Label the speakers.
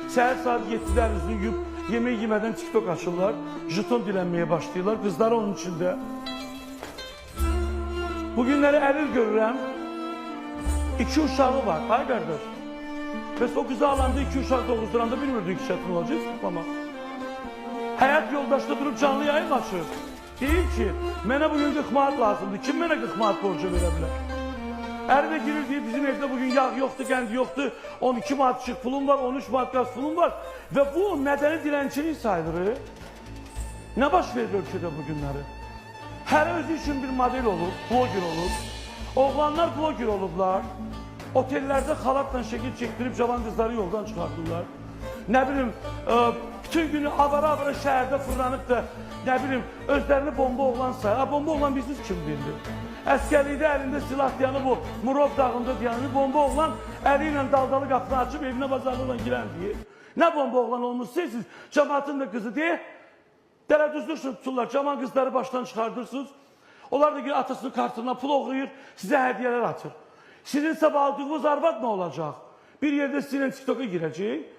Speaker 1: Səhər saat 7'də əlinizi yuyub, yemək yemədən TikTok açırlar, jeton dilənməyə başlayırlar, qızları onun içində. Bugünləri əril görürəm, 2 uşağı var, ay qardaş. Bəs o qızı alanda 2 uşaq doğuzduranda bilmirdik ki, çətin olacaq, tutmamaq. Həyat yoldaşda durub canlı yayın açır. Deyir ki, mənə bugün 40 manat lazımdır, kim mənə 40 manat borcu verə bilər? Ərvə girir deyir, bizim evdə bugün yağ yoxdur, qənd yoxdur, 12 manat çıx pulum var, 13 manat qaz pulum var. Və bu mədəni dilənçilik sayılır. Nə baş verir ölkədə bugünləri? Hər özü üçün bir model olur, bloger olur. Oğlanlar bloger olublar. Otellərdə xalatla şəkil çəkdirib cavan qızları yoldan çıxardırlar. Nə bilim, bütün günü avara-avara şəhərdə fırlanıb da, nə bilim, özlərini bomba oğlan sayır. Bomba oğlan bilirsiniz kim bilir? Əskərlikdə əlində silah dayanıb o Murov dağında dayanıb, bomba oğlan əli ilə daldalı qapını açıb evinə bazarlıqla girən deyir. Nə bomba oğlan olmuşsunuz siz, cəmatın da qızı deyir. Dərədüzlürsün tuturlar, cavan qızları başdan çıxardırsınız. Onlar da atasının kartından pul oxuyur, sizə hədiyyələr atır. Sizin sabah aldığınız arvad nə olacaq? Bir yerdə sizinlə TikTok'a girəcək.